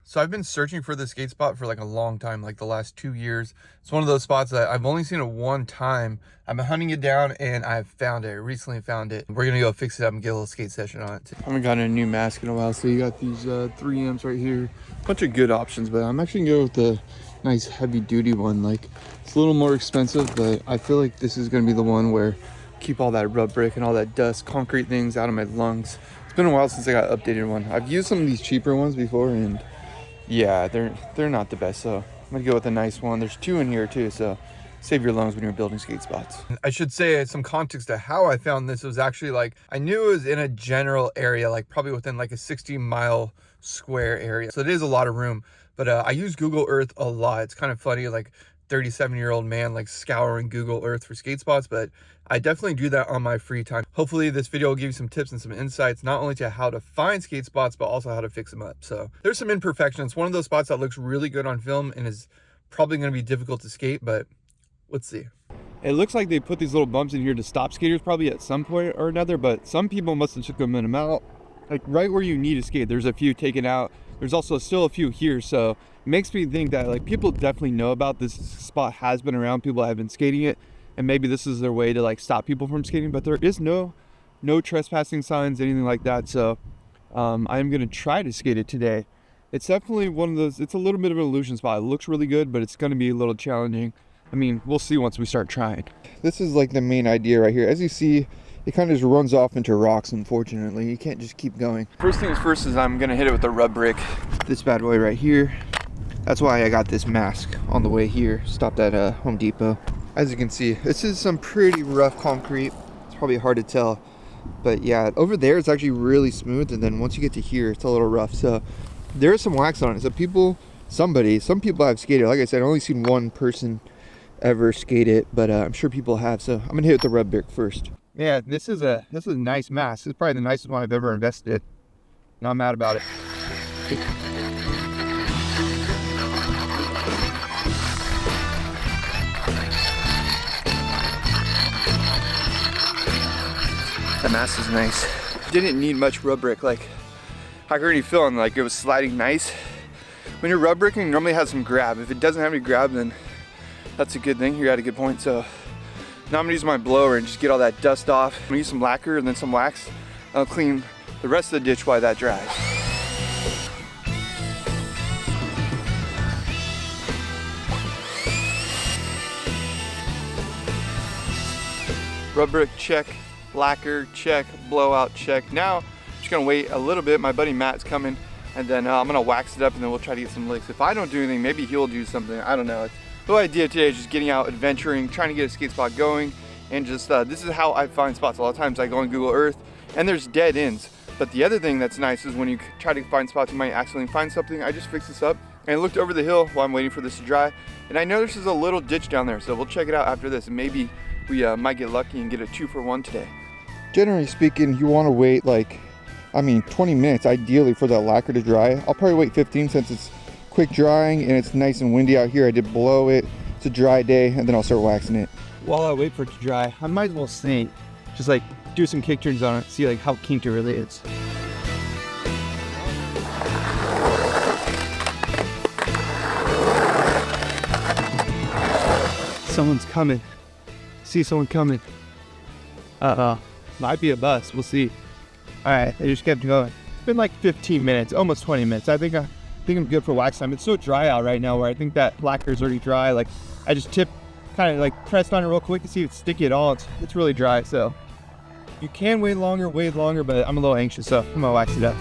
So I've been searching for this skate spot for like a long time, like the last 2 years. It's one of those spots that I've only seen it one time. I've been hunting it down and I've found it. I recently found it. We're gonna go fix it up and get a little skate session on it too. I haven't gotten a new mask in a while, so you got these 3Ms right here. Bunch of good options, but I'm actually gonna go with the nice heavy duty one. Like, it's a little more expensive, but I feel like this is gonna be the one where keep all that rub brick and all that dust, concrete things out of my lungs. It's been a while since I got an updated one. I've used some of these cheaper ones before, and yeah, they're not the best, so I'm gonna go with a nice one. There's two in here too, so save your lungs when you're building skate spots. I should say some context to how I found this. It was actually like, I knew it was in a general area, like probably within like a 60-mile square area. So it is a lot of room, but I use Google Earth a lot. It's kind of funny, like 37-year-old man like scouring Google Earth for skate spots, but I definitely do that on my free time. Hopefully this video will give you some tips and some insights, not only to how to find skate spots, but also how to fix them up. So there's some imperfections. One of those spots that looks really good on film and is probably going to be difficult to skate, but let's see. It looks like they put these little bumps in here to stop skaters probably at some point or another, but some people must have took them out. Like right where you need to skate, there's a few taken out. There's also still a few here, so it makes me think that like people definitely know about this spot, has been around, people have been skating it, and maybe this is their way to like stop people from skating, but there is no trespassing signs, anything like that. So I'm gonna try to skate it today. It's definitely one of those, it's a little bit of an illusion spot. It looks really good, but it's gonna be a little challenging. I mean, we'll see once we start trying. This is like the main idea right here. As you see, it kind of just runs off into rocks, unfortunately. You can't just keep going. First things first is I'm gonna hit it with the rub brick. This bad boy right here. That's why I got this mask on the way here. Stopped at Home Depot. As you can see, this is some pretty rough concrete. It's probably hard to tell, but yeah, over there it's actually really smooth, and then once you get to here, it's a little rough. So there is some wax on it. So some people have skated. Like I said, I've only seen one person ever skate it, but I'm sure people have. So I'm gonna hit it with the rub brick first. Yeah, this is a nice mask. This is probably the nicest one I've ever invested in. Not mad about it. The mask is nice. Didn't need much rub brick. Like, I could already feel like it was sliding nice. When you're rub bricking, it normally has some grab. If it doesn't have any grab, then that's a good thing. You're at a good point. So now I'm gonna use my blower and just get all that dust off. I'm gonna use some lacquer and then some wax. I'll clean the rest of the ditch while that dries. Rub brick check, lacquer check, blowout check. Now I'm just gonna wait a little bit. My buddy Matt's coming, and then I'm gonna wax it up, and then we'll try to get some licks. If I don't do anything, maybe he'll do something. I don't know. The whole idea today is just getting out, adventuring, trying to get a skate spot going, and just this is how I find spots. A lot of times I go on Google Earth and there's dead ends. But the other thing that's nice is when you try to find spots, you might accidentally find something. I just fixed this up and I looked over the hill while I'm waiting for this to dry, and I know there's a little ditch down there, so we'll check it out after this, and maybe we might get lucky and get a 2-for-1 today. Generally speaking, you want to wait 20 minutes ideally for that lacquer to dry. I'll probably wait 15 since it's quick drying and it's nice and windy out here. I did blow it. It's a dry day, and then I'll start waxing it. While I wait for it to dry, I might as well skate. Just like do some kick turns on it, see like how kinked it really is. Someone's coming. See someone coming. Might be a bus. We'll see. All right, they just kept going. It's been like 15 minutes, almost 20 minutes. I think I'm good for wax time. It's so dry out right now where I think that lacquer is already dry. Like, I just kind of like pressed on it real quick to see if it's sticky at all. It's really dry, so you can wait longer, but I'm a little anxious, so I'm gonna wax it up.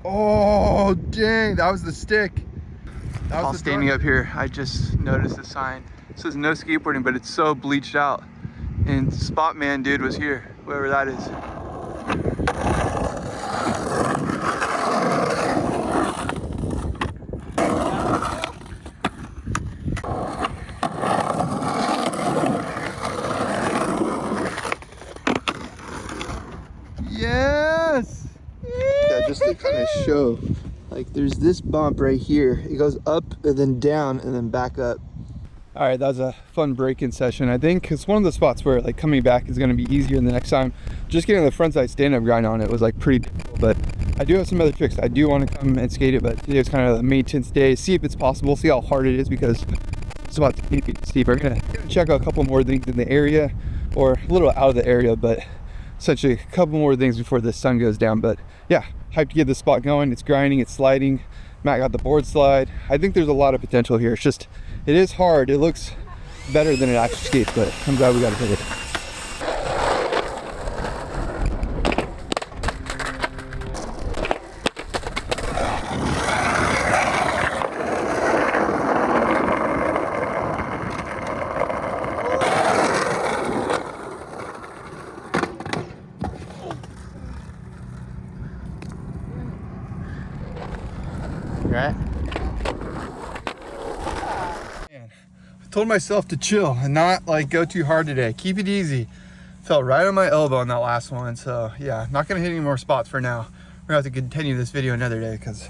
Oh, dang, that was the stick. While standing up here, I just noticed a sign. It says no skateboarding, but it's so bleached out. And Spot Man dude was here, whoever that is. Yes! Yeah, just to kind of show, like there's this bump right here. It goes up and then down and then back up. All right, that was a fun break-in session. I think it's one of the spots where like coming back is gonna be easier than the next time. Just getting the frontside stand-up grind on it was like pretty difficult, but I do have some other tricks. I do want to come and skate it, but today was kind of a maintenance day. See if it's possible, see how hard it is, because it's about to be steep. We're gonna check out a couple more things in the area, or a little out of the area, but essentially a couple more things before the sun goes down. But yeah, hyped to get this spot going. It's grinding, it's sliding. Matt got the board slide. I think there's a lot of potential here. It's just, it is hard. It looks better than it actually skates, but I'm glad we got to hit it. Right? Man, I told myself to chill and not like go too hard today. Keep it easy. Felt right on my elbow on that last one. So yeah, not gonna hit any more spots for now. We're gonna have to continue this video another day because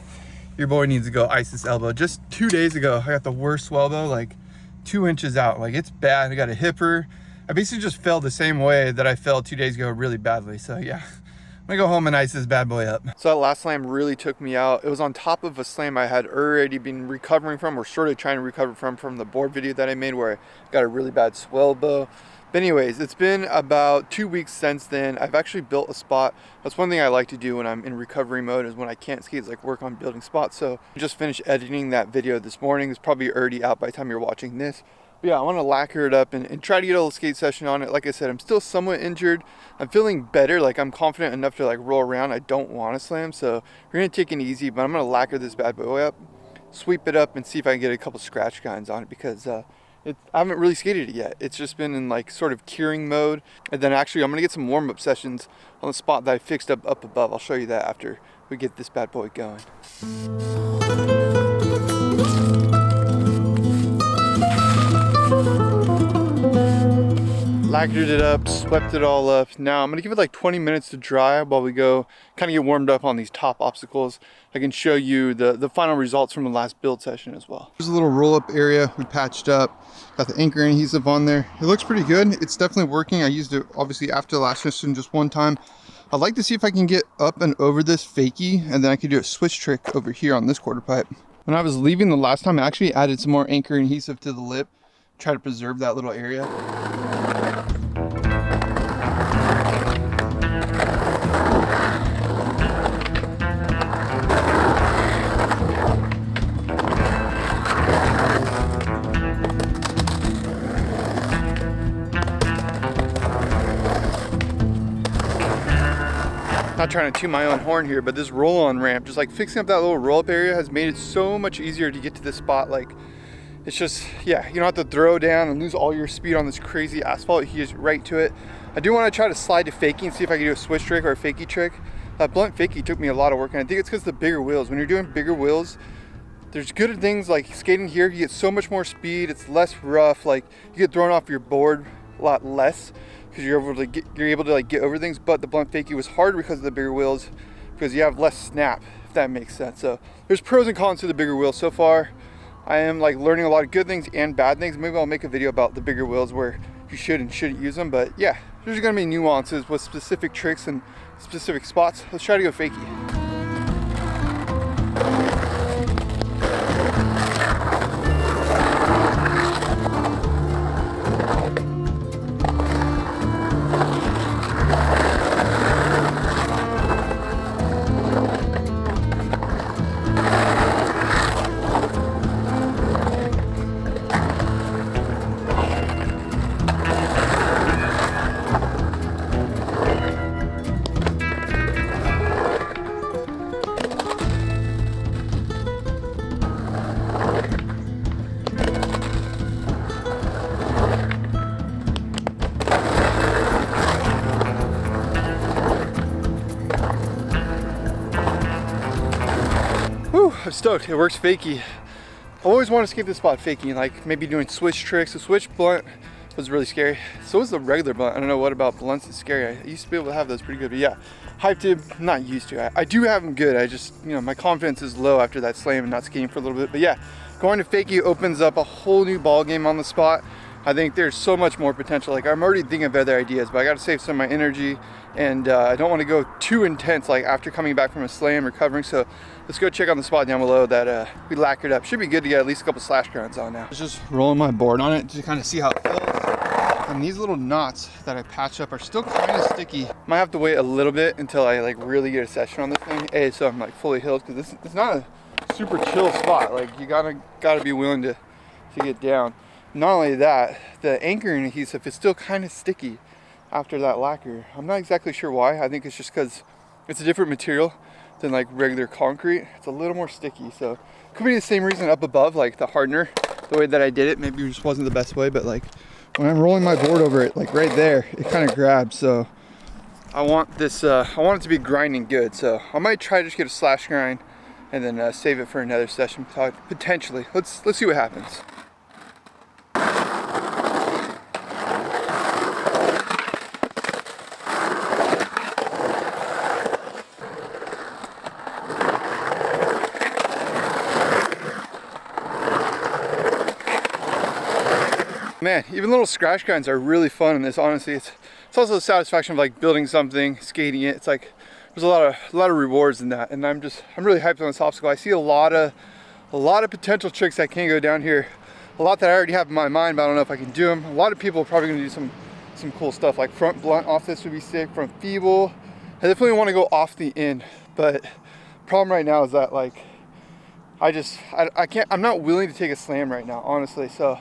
your boy needs to go ice this elbow. Just 2 days ago, I got the worst swell elbow, like 2 inches out. Like it's bad. I got a hipper. I basically just fell the same way that I fell 2 days ago really badly. So yeah. I'm gonna go home and ice this bad boy up. So that last slam really took me out. It was on top of a slam I had already been recovering from, or sort of trying to recover from the board video that I made where I got a really bad swell elbow. But anyways, it's been about 2 weeks since then. I've actually built a spot. That's one thing I like to do when I'm in recovery mode, is when I can't skate, is like work on building spots. So I just finished editing that video this morning. It's probably already out by the time you're watching this. But yeah, I want to lacquer it up and try to get a little skate session on it. Like I said, I'm still somewhat injured. I'm feeling better. Like I'm confident enough to like roll around. I don't want to slam. So we're going to take it easy, but I'm going to lacquer this bad boy up, sweep it up, and see if I can get a couple scratch guides on it, because I haven't really skated it yet. It's just been in like sort of curing mode. And then actually I'm going to get some warm-up sessions on the spot that I fixed up above. I'll show you that after we get this bad boy going. Lacquered it up, swept it all up. Now I'm gonna give it like 20 minutes to dry while we go kind of get warmed up on these top obstacles. I can show you the final results from the last build session as well. There's a little roll-up area we patched up. Got the anchor adhesive on there. It looks pretty good. It's definitely working. I used it obviously after the last session just one time. I'd like to see if I can get up and over this fakie, and then I could do a switch trick over here on this quarter pipe. When I was leaving the last time, I actually added some more anchor adhesive to the lip, try to preserve that little area. Not trying to toot my own horn here, but this roll-on ramp, just like fixing up that little roll-up area, has made it so much easier to get to this spot. Like, it's just, yeah, you don't have to throw down and lose all your speed on this crazy asphalt. You just right to it. I do want to try to slide to fakie and see if I can do a switch trick or a fakie trick. That blunt fakie took me a lot of work, and I think it's because the bigger wheels. When you're doing bigger wheels, there's good things like skating here. You get so much more speed. It's less rough. Like, you get thrown off your board a lot less, because you're able to like get over things. But the blunt fakie was hard because of the bigger wheels, because you have less snap, if that makes sense. So there's pros and cons to the bigger wheels. So far I am like learning a lot of good things and bad things. Maybe I'll make a video about the bigger wheels where you should and shouldn't use them. But yeah, there's gonna be nuances with specific tricks and specific spots. Let's try to go fakie. I'm stoked. It works fakie. I always want to skate this spot faking, like maybe doing switch tricks. The switch blunt was really scary. So was the regular blunt. I don't know what about blunts is scary. I used to be able to have those pretty good, but yeah, hype tip, not used to. I do have them good. I just, you know, my confidence is low after that slam and not skating for a little bit. But yeah, going to fakie opens up a whole new ball game on the spot. I think there's so much more potential. Like I'm already thinking of other ideas, but I got to save some of my energy, and I don't want to go too intense like after coming back from a slam recovering. So let's go check on the spot down below that we lacquered up. Should be good to get at least a couple slash grinds on now. I was just rolling my board on it to kind of see how it feels. And these little knots that I patched up are still kind of sticky. Might have to wait a little bit until I like really get a session on this thing. So I'm like fully healed, because it's not a super chill spot. Like you gotta be willing to get down. Not only that, the anchoring adhesive is still kind of sticky after that lacquer. I'm not exactly sure why. I think it's just because it's a different material than like regular concrete. It's a little more sticky, so could be the same reason up above, like the hardener, the way that I did it maybe it just wasn't the best way, but like when I'm rolling my board over it, like right there, it kind of grabs. So I want this, I want it to be grinding good. So I might try to just get a slash grind and then save it for another session potentially. Let's see what happens. Man, even little scratch grinds are really fun in this, honestly. It's also the satisfaction of like building something, skating it. It's like there's a lot of rewards in that, and I'm really hyped on this obstacle. I see a lot of potential tricks that can go down here. A lot that I already have in my mind, but I don't know if I can do them. A lot of people are probably gonna do some cool stuff, like front blunt off this would be sick, front feeble. I definitely want to go off the end, but problem right now is that like I'm not willing to take a slam right now, honestly. So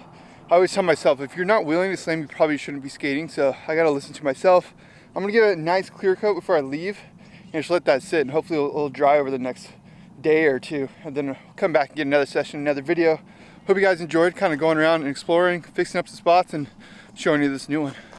I always tell myself, if you're not willing to slam, you probably shouldn't be skating. So I gotta listen to myself. I'm gonna give it a nice clear coat before I leave and just let that sit, and hopefully it'll dry over the next day or two, and then come back and get another session, another video. Hope you guys enjoyed kind of going around and exploring, fixing up some spots, and showing you this new one.